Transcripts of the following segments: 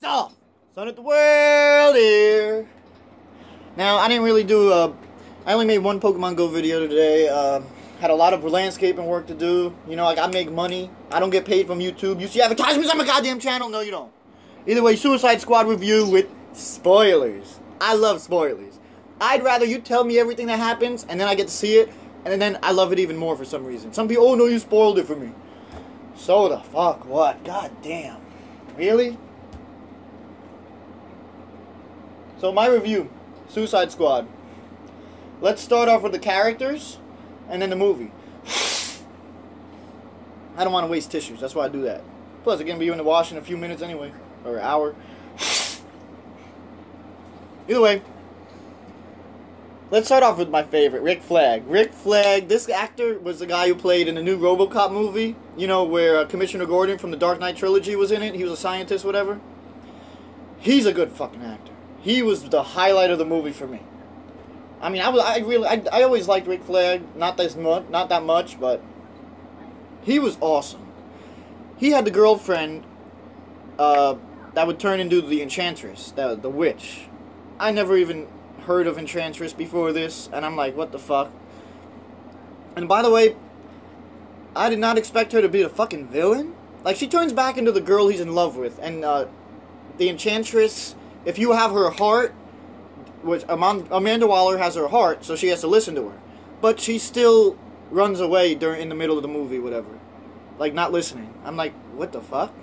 Stuff! Son of the world here! Now, I didn't really do I only made one Pokemon Go video today. Had a lot of landscaping work to do. You know, like, I make money. I don't get paid from YouTube. You see advertisements on my goddamn channel? No, you don't. Either way, Suicide Squad review with spoilers. I love spoilers. I'd rather you tell me everything that happens, and then I get to see it, and then I love it even more for some reason. Some people, oh no, you spoiled it for me. So the fuck what? God damn. Really? So my review, Suicide Squad. Let's start off with the characters, and then the movie. I don't want to waste tissues, that's why I do that. Plus, it's going to be in the wash in a few minutes anyway, or an hour. Either way, let's start off with my favorite, Rick Flag. Rick Flag, this actor was the guy who played in the new RoboCop movie, you know, where Commissioner Gordon from the Dark Knight trilogy was in it. He was a scientist, whatever. He's a good fucking actor. He was the highlight of the movie for me. I mean, I always liked Rick Flag, not that much, but he was awesome. He had the girlfriend that would turn into the Enchantress, the witch. I never even heard of Enchantress before this, and I'm like, what the fuck? And by the way, I did not expect her to be the fucking villain. Like, she turns back into the girl he's in love with, and the Enchantress, if you have her heart, which Amanda Waller has her heart, so she has to listen to her, but she still runs away in the middle of the movie, whatever. Like, not listening. I'm like, what the fuck?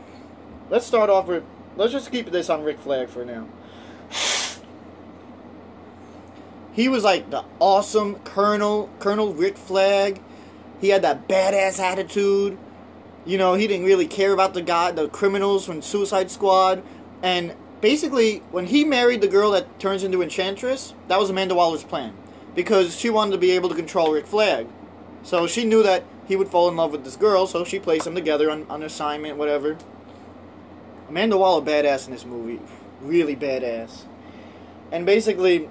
Let's start off with, let's just keep this on Rick Flag for now. He was like the awesome Colonel Rick Flag. He had that badass attitude. You know, he didn't really care about the criminals from Suicide Squad. And basically, when he married the girl that turns into Enchantress, that was Amanda Waller's plan. Because she wanted to be able to control Rick Flag. So she knew that he would fall in love with this girl, so she placed them together on assignment, whatever. Amanda Waller, badass in this movie. Really badass. And basically,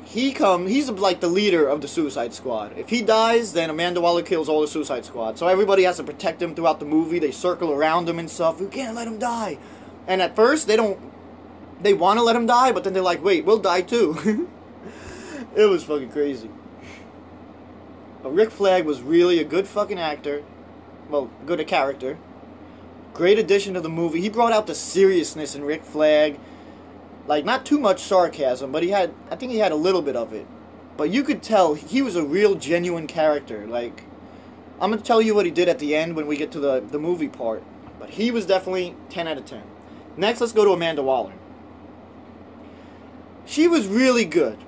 he's like the leader of the Suicide Squad. If he dies, then Amanda Waller kills all the Suicide Squad. So everybody has to protect him throughout the movie. They circle around him and stuff. We can't let him die. And at first, they want to let him die, but then they're like, wait, we'll die too. It was fucking crazy. But Rick Flag was really a good fucking actor. Well, good a character. Great addition to the movie. He brought out the seriousness in Rick Flag. Like, not too much sarcasm, but I think he had a little bit of it. But you could tell he was a real, genuine character. Like, I'm going to tell you what he did at the end when we get to the movie part. But he was definitely 10 out of 10. Next, let's go to Amanda Waller. She was really good.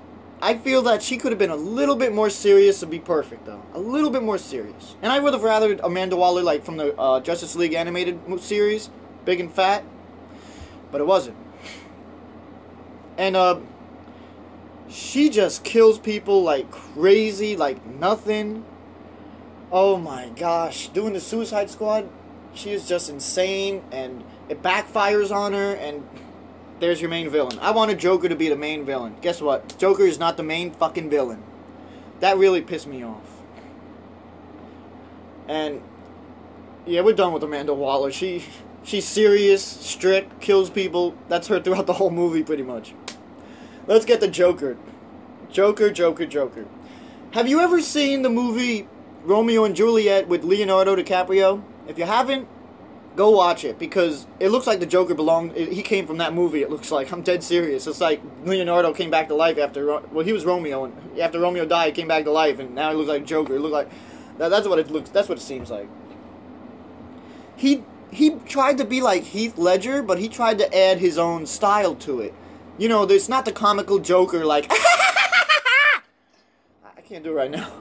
I feel that she could have been a little bit more serious to be perfect, though. A little bit more serious. And I would have rathered Amanda Waller, like, from the Justice League animated series, big and fat. But it wasn't. And, she just kills people like crazy, like nothing. Oh my gosh. Doing the Suicide Squad, she is just insane, and it backfires on her, and there's your main villain. I wanted Joker to be the main villain. Guess what? Joker is not the main fucking villain. That really pissed me off. And, yeah, we're done with Amanda Waller. She's serious, strict, kills people. That's her throughout the whole movie, pretty much. Let's get to Joker. Joker. Have you ever seen the movie Romeo and Juliet with Leonardo DiCaprio? If you haven't, go watch it, because it looks like the Joker he came from that movie, it looks like. I'm dead serious. It's like Leonardo came back to life after, well, he was Romeo, and after Romeo died, he came back to life, and now he looks like Joker. It looks like, that's what it seems like. He tried to be like Heath Ledger, but he tried to add his own style to it. You know, there's not the comical Joker like, I can't do it right now.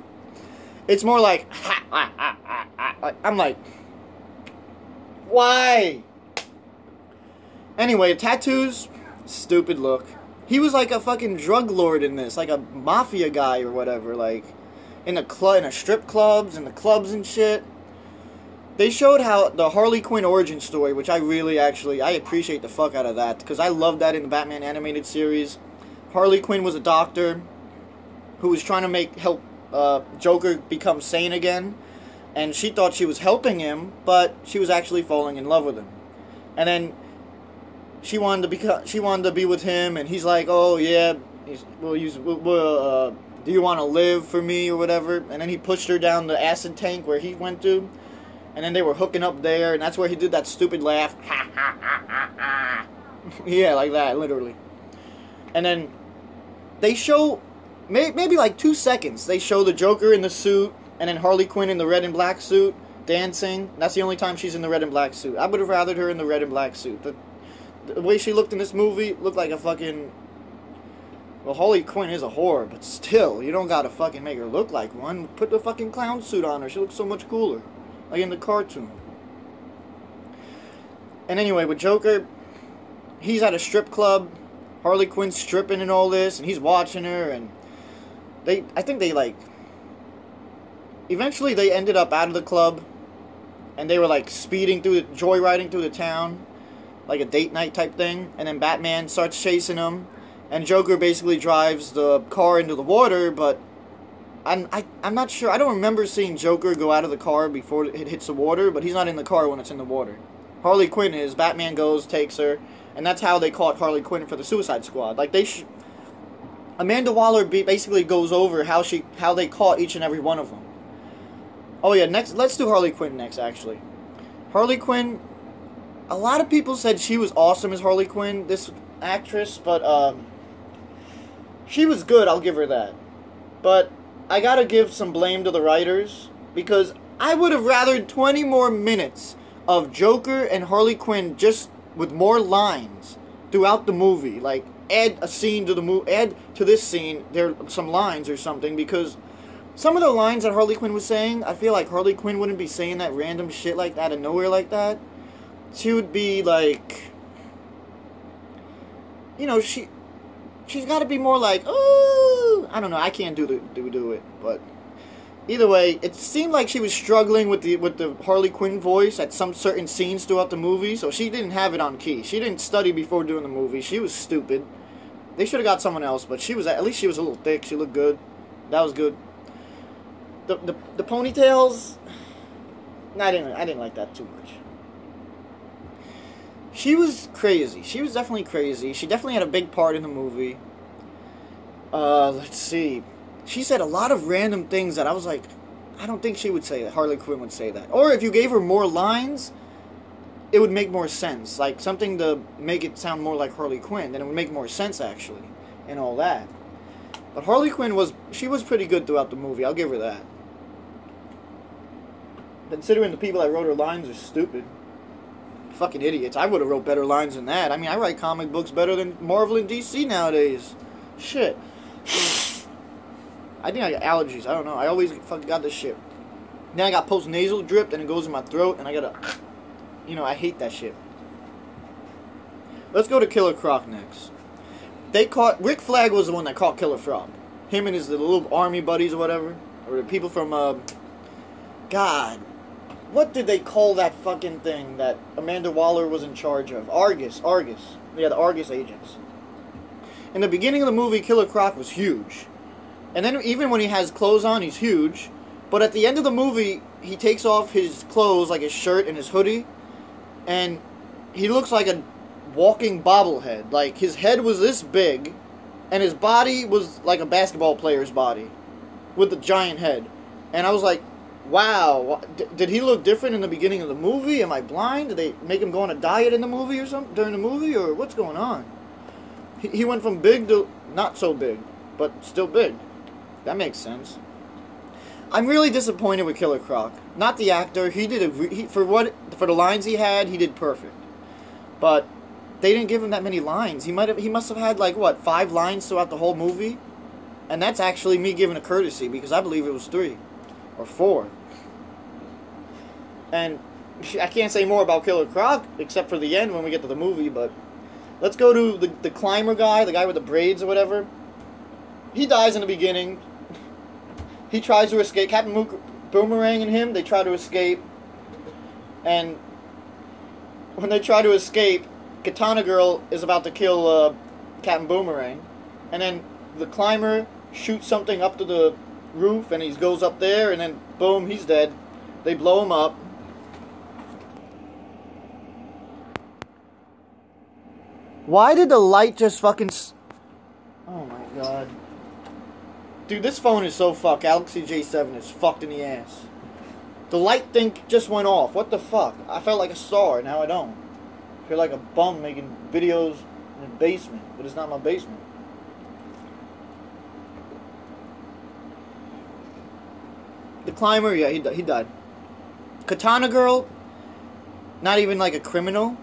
It's more like, I'm like, why? Anyway, tattoos, stupid look. He was like a fucking drug lord in this, like a mafia guy or whatever, like, in a strip clubs, and the clubs and shit. They showed how the Harley Quinn origin story, which I appreciate the fuck out of that, because I love that in the Batman animated series. Harley Quinn was a doctor who was trying to help Joker become sane again, and she thought she was helping him, but she was actually falling in love with him. And then she wanted to be with him, and he's like, oh yeah, do you want to live for me or whatever? And then he pushed her down the acid tank where he went to, and then they were hooking up there, and that's where he did that stupid laugh. Ha ha ha ha ha. Yeah, like that, literally. And then they show, maybe like 2 seconds, they show the Joker in the suit, and then Harley Quinn in the red and black suit, dancing. That's the only time she's in the red and black suit. I would have rathered her in the red and black suit. The way she looked in this movie looked like a fucking... Well, Harley Quinn is a whore, but still, you don't gotta fucking make her look like one. Put the fucking clown suit on her. She looks so much cooler. Like in the cartoon. And anyway, with Joker, he's at a strip club. Harley Quinn's stripping and all this, and he's watching her, and I think they, like... Eventually, they ended up out of the club, and they were, like, joyriding through the town, like a date night type thing, and then Batman starts chasing them, and Joker basically drives the car into the water, but I'm not sure. I don't remember seeing Joker go out of the car before it hits the water, but he's not in the car when it's in the water. Harley Quinn is. Batman goes, takes her, and that's how they caught Harley Quinn for the Suicide Squad. Like, Amanda Waller basically goes over how they caught each and every one of them. Oh yeah, let's do Harley Quinn next, actually. Harley Quinn, a lot of people said she was awesome as Harley Quinn, this actress, but she was good, I'll give her that. But I gotta give some blame to the writers, because I would have rathered 20 more minutes of Joker and Harley Quinn just with more lines throughout the movie. Like, add a scene to the movie, add to this scene there some lines or something, because some of the lines that Harley Quinn was saying, I feel like Harley Quinn wouldn't be saying that random shit like that out of nowhere like that. She would be like, you know, she's got to be more like, oh, I don't know, I can't do it, but either way, it seemed like she was struggling with the Harley Quinn voice at some certain scenes throughout the movie, so she didn't have it on key. She didn't study before doing the movie. She was stupid. They should have got someone else, but at least she was a little thick. She looked good. That was good. The ponytails, I didn't like that too much. She was crazy. She was definitely crazy. She definitely had a big part in the movie. Let's see. She said a lot of random things that I was like, I don't think she would say that. Harley Quinn would say that. Or if you gave her more lines, it would make more sense. Like something to make it sound more like Harley Quinn. Then it would make more sense, actually. And all that. But Harley Quinn was pretty good throughout the movie. I'll give her that. Considering the people that wrote her lines are stupid. Fucking idiots. I would have wrote better lines than that. I mean, I write comic books better than Marvel and DC nowadays. Shit. I think I got allergies. I don't know. I always fucking got this shit. Then I got post-nasal drip, and it goes in my throat, and I gotta... You know, I hate that shit. Let's go to Killer Croc next. Rick Flag was the one that caught Killer Croc. Him and his little army buddies or whatever. Or the people from, God... What did they call that fucking thing that Amanda Waller was in charge of? Argus. Yeah, the Argus agents. In the beginning of the movie, Killer Croc was huge. And then even when he has clothes on, he's huge. But at the end of the movie, he takes off his clothes, like his shirt and his hoodie. And he looks like a walking bobblehead. Like, his head was this big. And his body was like a basketball player's body. With a giant head. And I was like... Wow, did he look different in the beginning of the movie? Am I blind? Did they make him go on a diet in the movie or something during the movie, or what's going on? He went from big to not so big, but still big. That makes sense. I'm really disappointed with Killer Croc. Not the actor. He did for the lines he had, he did perfect. But they didn't give him that many lines. He must have had like what, 5 lines throughout the whole movie, and that's actually me giving a courtesy because I believe it was 3. Or 4. And I can't say more about Killer Croc, except for the end when we get to the movie, but... Let's go to the climber guy, the guy with the braids or whatever. He dies in the beginning. He tries to escape. Captain Boomerang and him, they try to escape. And... when they try to escape, Katana Girl is about to kill Captain Boomerang. And then the climber shoots something up to the... roof, and he goes up there, and then boom, he's dead. They blow him up. Why did the light just fucking... Oh my god. Dude, this phone is so fucked. Galaxy J7 is fucked in the ass. The light thing just went off. What the fuck? I felt like a star, now I don't. I feel like a bum making videos in the basement, but it's not my basement. The climber, yeah, he died. Katana Girl, not even like a criminal.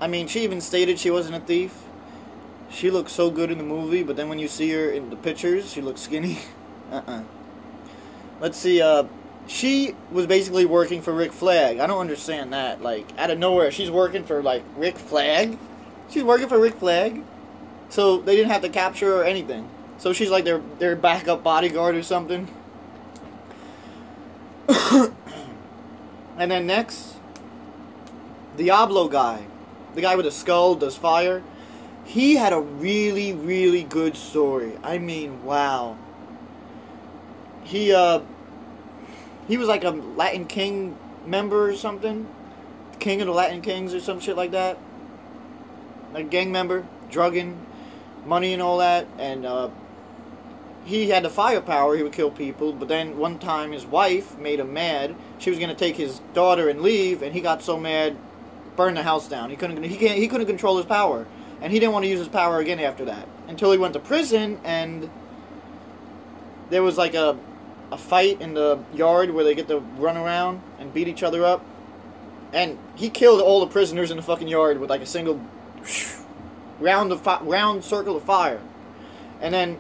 I mean, she even stated she wasn't a thief. She looked so good in the movie, but then when you see her in the pictures, she looks skinny. Let's see, she was basically working for Rick Flag. I don't understand that. Like, out of nowhere, she's working for, like, Rick Flag? She's working for Rick Flag? So, they didn't have to capture her or anything. So, she's like their backup bodyguard or something. And then next, Diablo guy. The guy with a skull, does fire. He had a really, really good story. I mean, wow. He was like a Latin King member or something. King of the Latin Kings or some shit like that. Like a gang member, drugging, money and all that. And he had the firepower, he would kill people. But then one time his wife made him mad. She was going to take his daughter and leave. And he got so mad, burned the house down. He couldn't control his power. And he didn't want to use his power again after that. Until he went to prison and there was like a fight in the yard where they get to run around and beat each other up. And he killed all the prisoners in the fucking yard with like a single round circle of fire. And then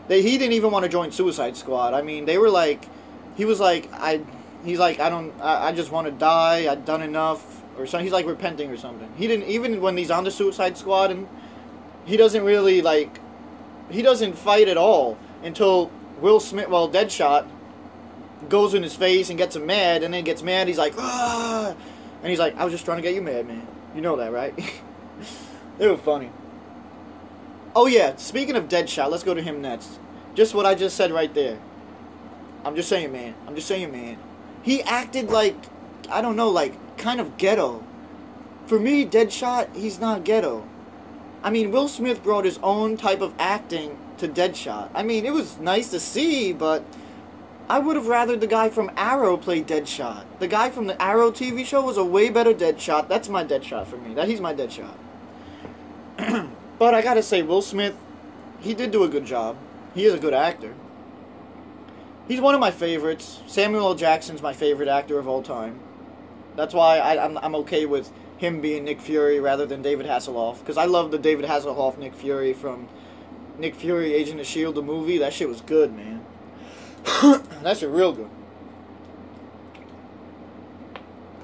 he didn't even want to join Suicide Squad. I mean, they were like, he was like, I just want to die. I've done enough. Or something. He's like repenting or something. He didn't, even when he's on the Suicide Squad, and he doesn't really like, he doesn't fight at all until Will Smith, well, Deadshot, goes in his face and gets him mad, and then gets mad, he's like, ah! And he's like, I was just trying to get you mad, man. You know that, right? They were funny. Oh yeah, speaking of Deadshot, let's go to him next. Just what I just said right there. I'm just saying, man. I'm just saying, man. He acted like, I don't know, like, kind of ghetto. For me, Deadshot, he's not ghetto. I mean, Will Smith brought his own type of acting to Deadshot. I mean, it was nice to see, but I would have rather the guy from Arrow play Deadshot. The guy from the Arrow TV show was a way better Deadshot. That's my Deadshot for me. He's my Deadshot. But I gotta say, Will Smith, he did do a good job. He is a good actor. He's one of my favorites. Samuel L. Jackson's my favorite actor of all time. That's why I'm okay with him being Nick Fury rather than David Hasselhoff. Because I love the David Hasselhoff Nick Fury from Nick Fury, Agent of S.H.I.E.L.D., the movie. That shit was good, man. That shit real good.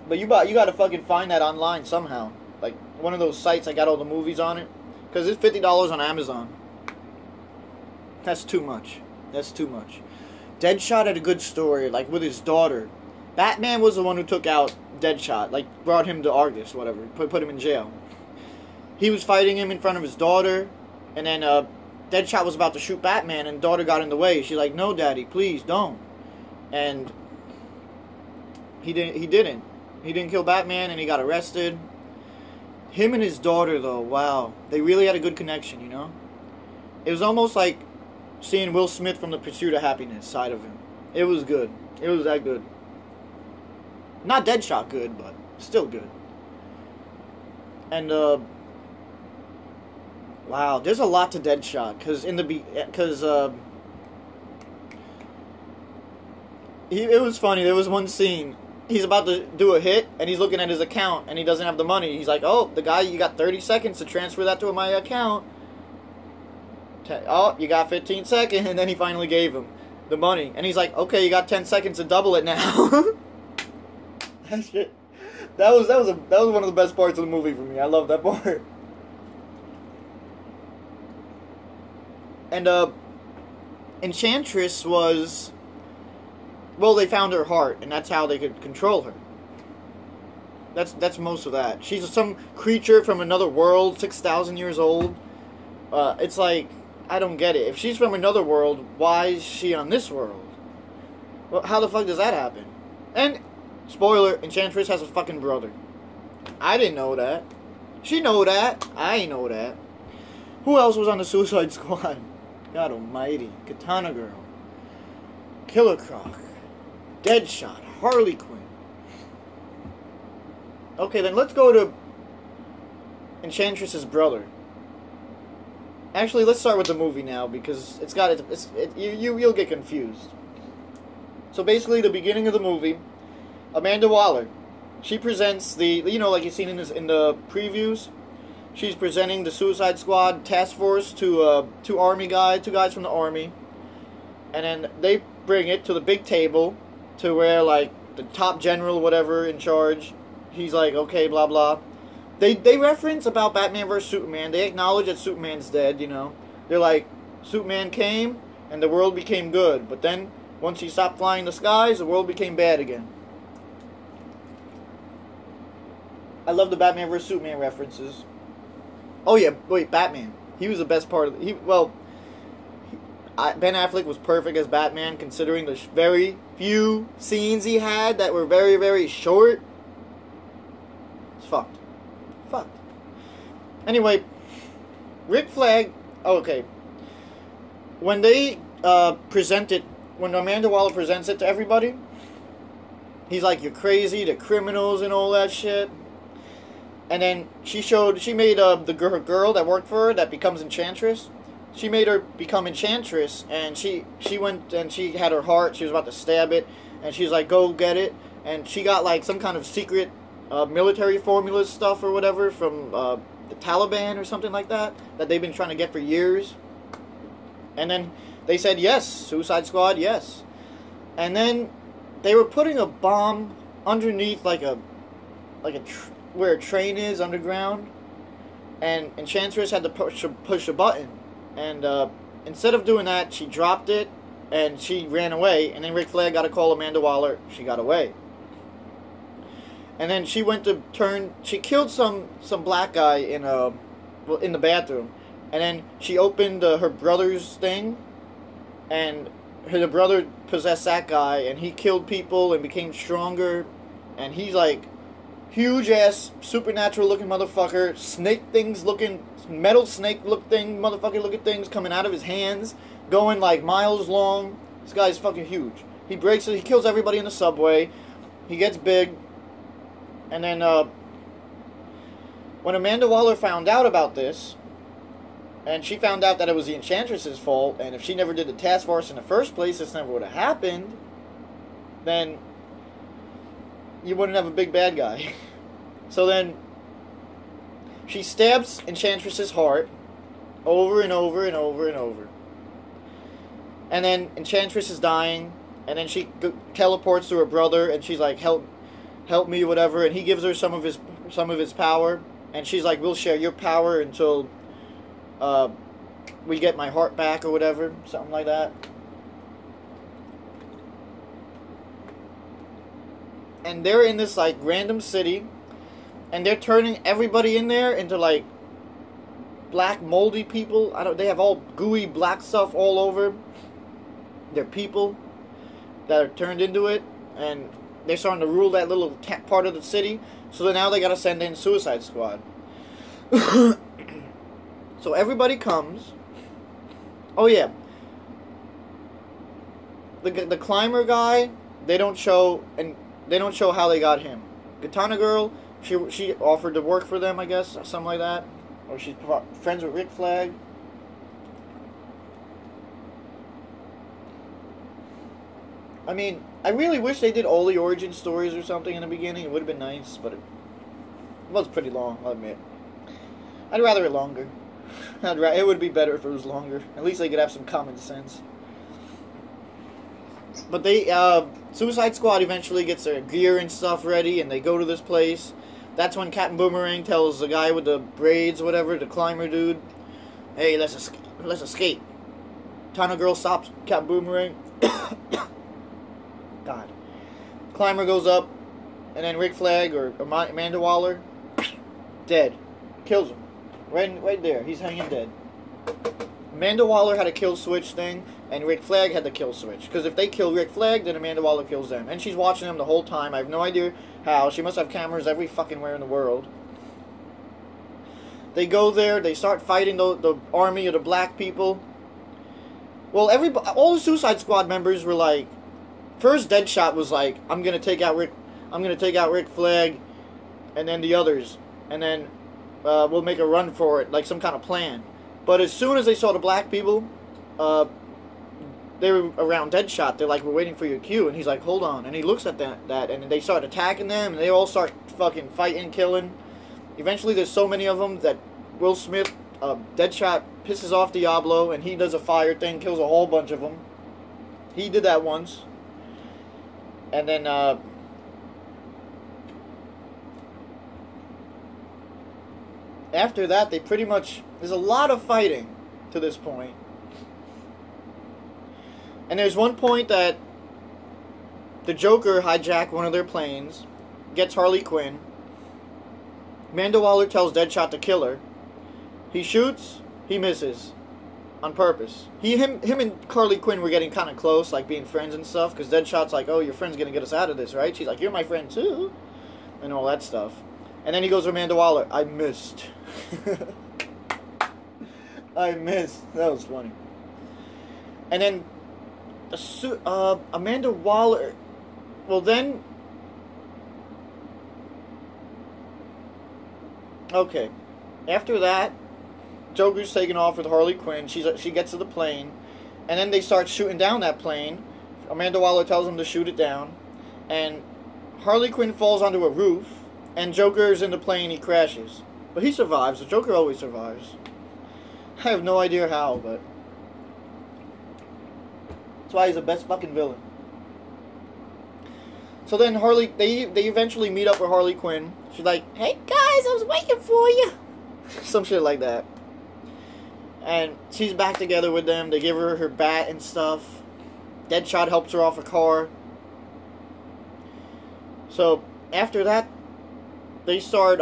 But you gotta fucking find that online somehow. Like, one of those sites that got all the movies on it. Because it's $50 on Amazon. That's too much. That's too much. Deadshot had a good story, like with his daughter. Batman was the one who took out Deadshot, like brought him to Argus, whatever, put him in jail. He was fighting him in front of his daughter, and then Deadshot was about to shoot Batman, and daughter got in the way. She's like, "No, Daddy, please don't." And he didn't. He didn't kill Batman, and he got arrested. Him and his daughter, though, wow, they really had a good connection, you know. It was almost like seeing Will Smith from the Pursuit of Happiness side of him. It was good. It was that good. Not Deadshot good, but still good. And wow, there's a lot to Deadshot because it was funny. There was one scene. He's about to do a hit, and he's looking at his account, and he doesn't have the money. He's like, "Oh, the guy, you got 30 seconds to transfer that to my account." Oh, you got 15 seconds, and then he finally gave him the money, and he's like, "Okay, you got 10 seconds to double it now." That shit. That was one of the best parts of the movie for me. I love that part. And Enchantress was, well, they found her heart, and that's how they could control her. That's most of that. She's some creature from another world, 6,000 years old. It's like, I don't get it. If she's from another world, why is she on this world? Well, how the fuck does that happen? And spoiler, Enchantress has a fucking brother. I didn't know that. She know that. I ain't know that. Who else was on the Suicide Squad? God almighty. Katana Girl. Killer Croc. Deadshot. Harley Quinn. Okay, then let's go to Enchantress's brother. Actually, let's start with the movie now, because you'll get confused. So basically, the beginning of the movie, Amanda Waller, she presents the, like you've seen in the previews, she's presenting the Suicide Squad task force to two guys from the army, and then they bring it to the big table, to where like the top general, whatever, in charge, he's like, okay, blah blah. They reference about Batman vs. Superman. They acknowledge that Superman's dead, They're like, Superman came, and the world became good. But then, once he stopped flying the skies, the world became bad again. I love the Batman vs. Superman references. Oh yeah, wait, Batman. He was the best part of Ben Affleck was perfect as Batman, considering the very few scenes he had that were very, very short. It's fucked. Anyway, Rick Flag. Oh, okay. When they when Amanda Waller presents it to everybody, he's like, "You're crazy, the criminals and all that shit." And then she made the girl that worked for her that becomes Enchantress. She made her become Enchantress, and she went and she had her heart. She was about to stab it, and she's like, "Go get it." And she got like some kind of secret military formula stuff or whatever from the Taliban or something like that they've been trying to get for years. And then they said yes, Suicide Squad, yes. And then they were putting a bomb underneath where a train is underground, and Enchantress had to push a button, and instead of doing that, she dropped it and she ran away. And then Rick Flag got to call Amanda Waller. She got away. And then she went to she killed some black guy in the bathroom. And then she opened her brother's thing, and her brother possessed that guy, and he killed people and became stronger. And he's like huge ass supernatural looking motherfucker, snake things looking, metal snake motherfucker looking things coming out of his hands, going like miles long. This guy's fucking huge. He breaks it. He kills everybody in the subway. He gets big. And then, when Amanda Waller found out about this, and she found out that it was the Enchantress's fault, and if she never did the task force in the first place, this never would have happened, then you wouldn't have a big bad guy. So then, she stabs Enchantress's heart over and over and over and over. And then Enchantress is dying, and then she teleports to her brother, and she's like, help me, whatever, and he gives her some of his power, and she's like, we'll share your power until we get my heart back or whatever, something like that. And they're in this like random city, and they're turning everybody in there into like black moldy people. They have all gooey black stuff all over. They're people that are turned into it, and they're starting to rule that little part of the city. So now they gotta send in Suicide Squad. So everybody comes. Oh yeah. The climber guy, they don't show how they got him. Katana Girl, she offered to work for them, I guess, something like that. Or she's friends with Rick Flag. I mean, I really wish they did all the origin stories or something in the beginning. It would have been nice, but it was pretty long, I'll admit. I'd rather it longer. It would be better if it was longer. At least they could have some common sense. But Suicide Squad eventually gets their gear and stuff ready, and they go to this place. That's when Captain Boomerang tells the guy with the braids, whatever, the climber dude, hey, let's escape. Katana Girl stops Captain Boomerang. God. Climber goes up, and then Rick Flag or Amanda Waller, dead. Kills him. Right there. He's hanging dead. Amanda Waller had a kill switch thing, and Rick Flag had the kill switch. Because if they kill Rick Flag, then Amanda Waller kills them. And she's watching them the whole time. I have no idea how. She must have cameras every fucking where in the world. They go there. They start fighting the army of the black people. Well, all the Suicide Squad members were like, first Deadshot was like, I'm gonna take out Rick Flag, and then the others, and then we'll make a run for it, like some kind of plan. But as soon as they saw the black people, they were around Deadshot. They're like, we're waiting for your cue, and he's like, hold on, and he looks at that, and they start attacking them, and they all start fucking fighting, killing. Eventually, there's so many of them that Will Smith, Deadshot, pisses off Diablo, and he does a fire thing, kills a whole bunch of them. He did that once. And then, after that, they pretty much... There's a lot of fighting to this point. And there's one point that the Joker hijacked one of their planes, gets Harley Quinn. Amanda Waller tells Deadshot to kill her. He shoots, he misses. On purpose. Him and Harley Quinn were getting kind of close, like being friends and stuff, because Deadshot's like, oh, your friend's gonna get us out of this, right? She's like, you're my friend too. And all that stuff. And then he goes to Amanda Waller, I missed. I missed. That was funny. And then Amanda Waller, well then, okay, after that, Joker's taking off with Harley Quinn. She gets to the plane, and then they start shooting down that plane. Amanda Waller tells them to shoot it down, and Harley Quinn falls onto a roof, and Joker's in the plane. He crashes, but he survives. The Joker always survives. I have no idea how, but that's why he's the best fucking villain. So then they eventually meet up with Harley Quinn. She's like, hey guys, I was waiting for you. Some shit like that. And she's back together with them. They give her bat and stuff. Deadshot helps her off a car. So, after that, they start,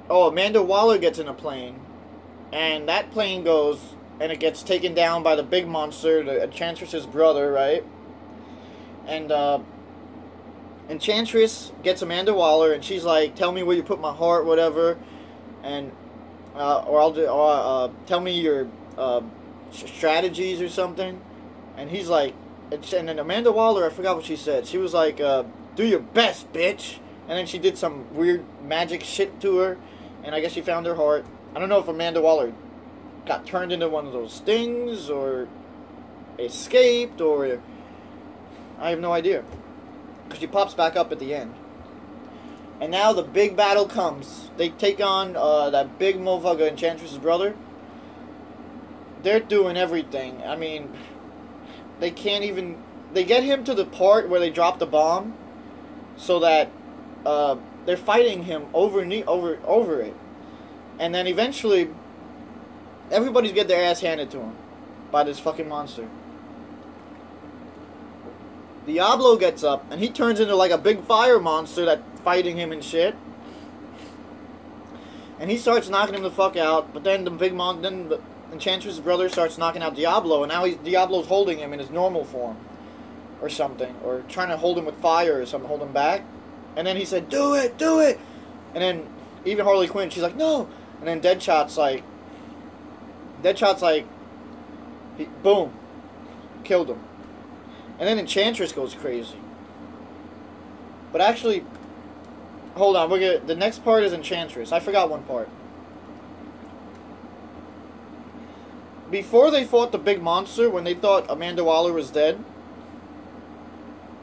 Amanda Waller gets in a plane. And that plane goes, and it gets taken down by the big monster, the Enchantress's brother, right? And Enchantress gets Amanda Waller, and she's like, tell me where you put my heart, whatever. And... tell me your strategies or something. And he's like, and then Amanda Waller, I forgot what she said. She was like, do your best, bitch. And then she did some weird magic shit to her, and I guess she found her heart. I don't know if Amanda Waller got turned into one of those things, or escaped, or... I have no idea. Because she pops back up at the end. And now the big battle comes. They take on that big motherfucker, Enchantress's brother. They're doing everything. I mean, they can't even... They get him to the part where they drop the bomb, so that they're fighting him over it. And then eventually, everybody's get their ass handed to him by this fucking monster. Diablo gets up, and he turns into like a big fire monster that's fighting him and shit. And he starts knocking him the fuck out, but then the Enchantress's brother starts knocking out Diablo, and now Diablo's holding him in his normal form. Or something. Or trying to hold him with fire or something, hold him back. And then he said, do it, do it! And then, even Harley Quinn, she's like, no! And then Deadshot's like, boom. Killed him. And then Enchantress goes crazy. But actually, hold on, the next part is Enchantress. I forgot one part. Before they fought the big monster, when they thought Amanda Waller was dead,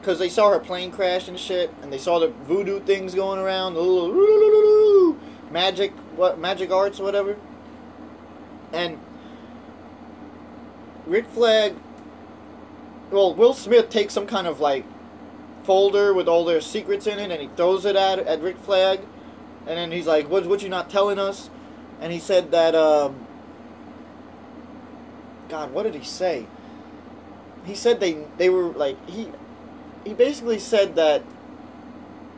because they saw her plane crash and shit, and they saw the voodoo things going around, the little magic arts or whatever. And Rick Flag... Well, Will Smith takes some kind of, like, folder with all their secrets in it, and he throws it at Rick Flag. And then he's like, what you not telling us? And he said that, God, what did he say? He said they were, like, he basically said that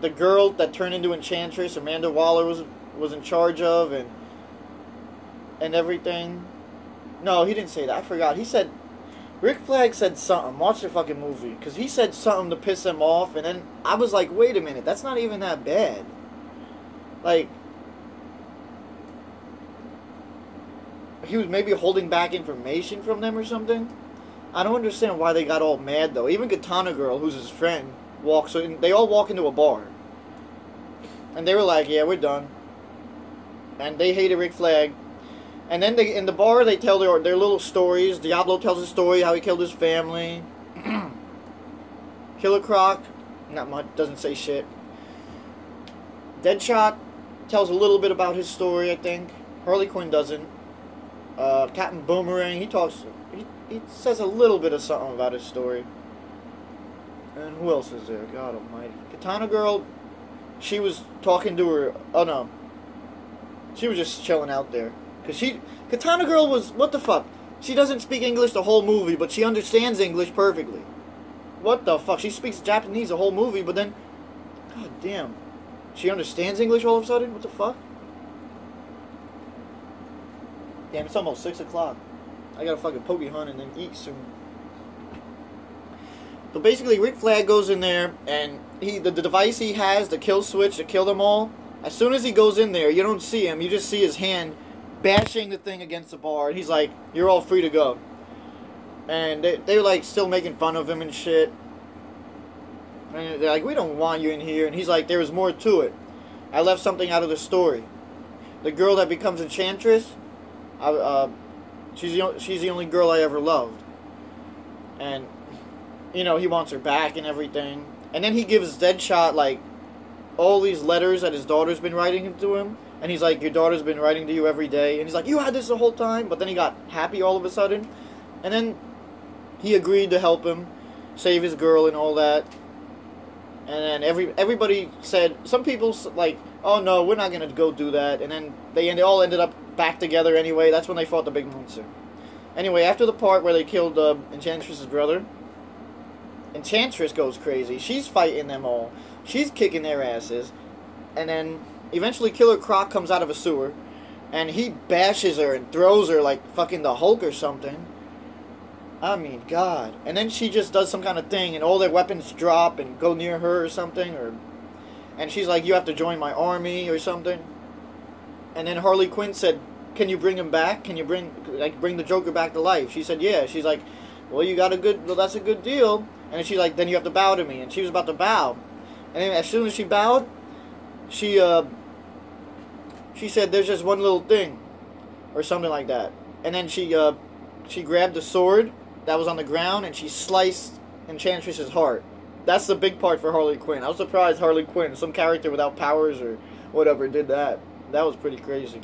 the girl that turned into Enchantress, Amanda Waller, was in charge of, and everything. No, he didn't say that. I forgot. He said... Rick Flag said something. Watch the fucking movie. Because he said something to piss him off. And then I was like, wait a minute. That's not even that bad. Like, he was maybe holding back information from them or something. I don't understand why they got all mad though. Even Katana Girl, who's his friend, walks in. They all walk into a bar, and they were like, "Yeah, we're done." And they hated Rick Flag. And then in the bar they tell their little stories. Diablo tells a story how he killed his family. Killer Croc, not much, doesn't say shit. Deadshot tells a little bit about his story, I think. Harley Quinn doesn't. Captain Boomerang, he says a little bit of something about his story. And who else is there? God almighty. Katana Girl, she was talking to her, oh no. She was just chilling out there. Katana Girl was, what the fuck? She doesn't speak English the whole movie, but she understands English perfectly. What the fuck? She speaks Japanese the whole movie, but then, god damn. She understands English all of a sudden? What the fuck? Damn, it's almost 6 o'clock. I gotta fucking poke hunt and then eat soon. So basically, Rick Flag goes in there, and the device he has, the kill switch to kill them all, as soon as he goes in there, you don't see him, you just see his hand bashing the thing against the bar, and he's like, "You're all free to go." And they're like still making fun of him and shit. And they're like, "We don't want you in here." And he's like, "There was more to it. I left something out of the story. The girl that becomes Enchantress, she's the only girl I ever loved." And you know, he wants her back and everything. And then he gives Deadshot like all these letters that his daughter's been writing to him. And he's like, "Your daughter's been writing to you every day." And he's like, "You had this the whole time?" But then he got happy all of a sudden. And then he agreed to help him save his girl and all that. And then everybody said, some people like, "Oh no, we're not going to go do that." And then they all ended up back together anyway. That's when they fought the big monster. Anyway, after the part where they killed Enchantress's brother, Enchantress goes crazy. She's fighting them all. She's kicking their asses. And then eventually Killer Croc comes out of a sewer, and he bashes her and throws her like fucking the Hulk or something. I mean, God. And then she just does some kind of thing, and all their weapons drop and go near her or something, and she's like, "You have to join my army," or something. And then Harley Quinn said, "Can you bring him back? Can you bring the Joker back to life?" She said, "Yeah." She's like, "Well, that's a good deal." And she's like, "Then you have to bow to me." And she was about to bow. And then as soon as she bowed, she said, "There's just one little thing," or something like that. And then she grabbed the sword that was on the ground, and she sliced Enchantress's heart. That's the big part for Harley Quinn. I was surprised Harley Quinn, some character without powers or whatever, did that. That was pretty crazy.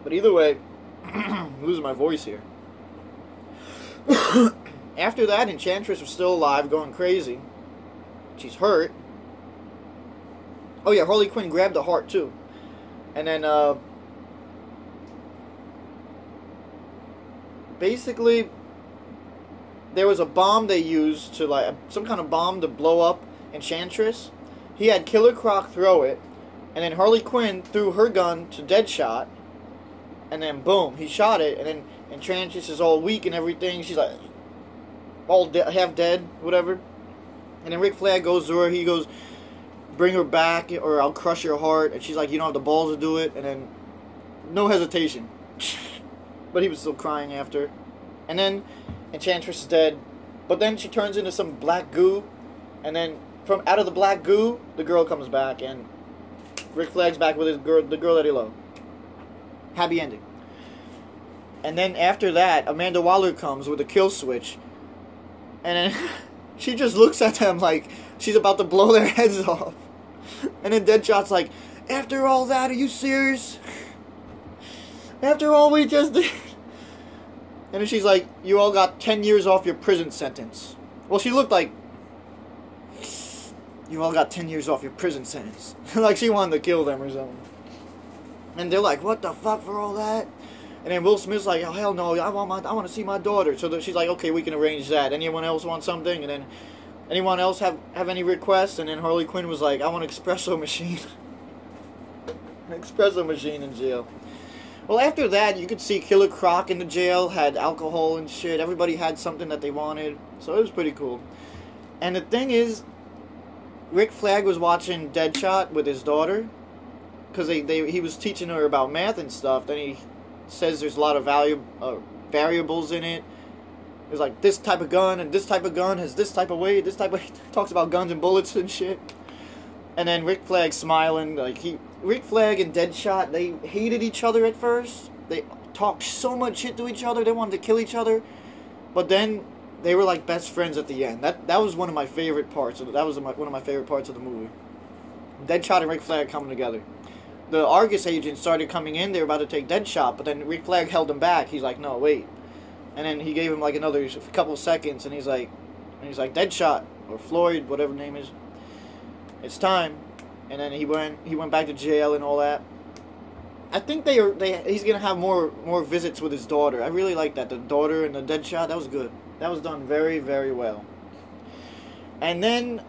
But either way, I'm losing my voice here. After that, Enchantress was still alive, going crazy. She's hurt. Oh yeah, Harley Quinn grabbed the heart too. And then, basically, there was a bomb they used to, like, some kind of bomb to blow up Enchantress. He had Killer Croc throw it, and then Harley Quinn threw her gun to Deadshot, and then boom, he shot it, and then Enchantress is all weak and everything. She's like, half dead, whatever. And then Rick Flag goes to her, he goes, "Bring her back, or I'll crush your heart." And she's like, "You don't have the balls to do it." And then, no hesitation. But he was still crying after. And then Enchantress is dead. But then she turns into some black goo. And then from out of the black goo, the girl comes back. And Rick Flag's back with the girl that he loved. Happy ending. And then after that, Amanda Waller comes with a kill switch. And then she just looks at them like she's about to blow their heads off. And then Deadshot's like, "After all that, are you serious? After all we just did?" And then she's like, "You all got 10 years off your prison sentence." Well, she looked like, "You all got 10 years off your prison sentence." Like she wanted to kill them or something. And they're like, "What the fuck for all that?" And then Will Smith's like, "Oh hell no, I want to see my daughter." So she's like, "Okay, we can arrange that. Anyone else want something?" And then, "Anyone else have any requests?" And then Harley Quinn was like, "I want an espresso machine." An espresso machine in jail. Well, after that, you could see Killer Croc in the jail, had alcohol and shit. Everybody had something that they wanted. So it was pretty cool. And the thing is, Rick Flag was watching Deadshot with his daughter. because he was teaching her about math and stuff. Then he says there's a lot of variables in it. There's like this type of gun and this type of gun has this type of weight. This type of talks about guns and bullets and shit. And then Rick Flag smiling like Rick Flag and Deadshot, they hated each other at first. They talked so much shit to each other. They wanted to kill each other, but then they were like best friends at the end. That was one of my favorite parts. That was one of my favorite parts of the movie. Deadshot and Rick Flag coming together. The Argus agents started coming in. They were about to take Deadshot, but then Rick Flag held him back. He's like, no, wait. And then he gave him like another couple seconds, and he's like, Deadshot or Floyd, whatever the name is. It's time. And then he went back to jail and all that. I think he's gonna have more visits with his daughter. I really like that. The daughter and the Deadshot, that was good. That was done very, very well. And then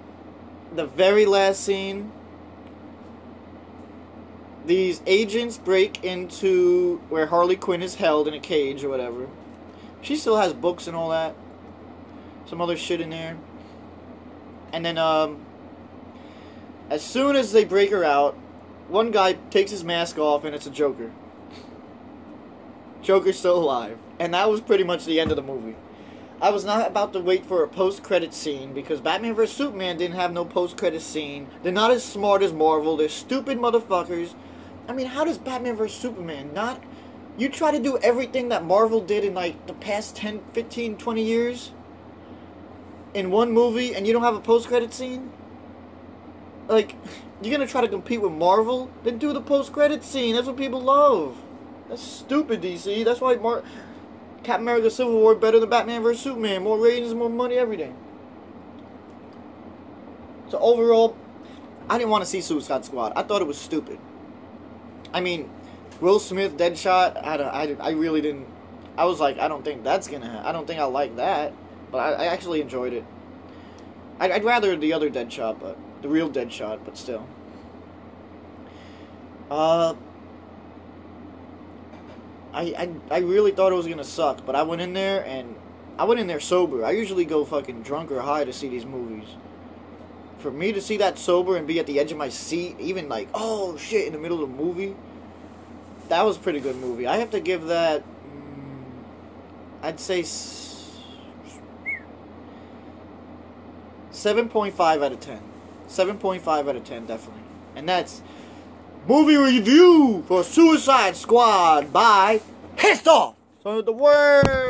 the very last scene, these agents break into where Harley Quinn is held in a cage or whatever. She still has books and all that. Some other shit in there. And then as soon as they break her out, one guy takes his mask off and it's a Joker. Joker's still alive. And that was pretty much the end of the movie. I was not about to wait for a post-credit scene because Batman vs. Superman didn't have no post-credit scene. They're not as smart as Marvel. They're stupid motherfuckers. I mean, how does Batman vs. Superman not... You try to do everything that Marvel did in like the past 10, 15, 20 years in one movie and you don't have a post-credit scene? Like, you're gonna try to compete with Marvel? Then do the post-credit scene. That's what people love. That's stupid, DC. That's why Captain America Civil War better than Batman vs. Superman. More ratings, more money, everything. So overall, I didn't want to see Suicide Squad. I thought it was stupid. I mean, Will Smith, Deadshot, I really didn't... I was like, I don't think that's gonna happen. I don't think I like that. But I actually enjoyed it. I'd rather the other Deadshot, but... The real Deadshot, but still. I really thought it was gonna suck, but I went in there and I went in there sober. I usually go fucking drunk or high to see these movies. For me to see that sober and be at the edge of my seat, even like, oh shit, in the middle of the movie, that was a pretty good movie. I have to give that, I'd say 7.5 out of 10. 7.5 out of 10, definitely. And that's movie review for Suicide Squad by Pissed Off. So the word.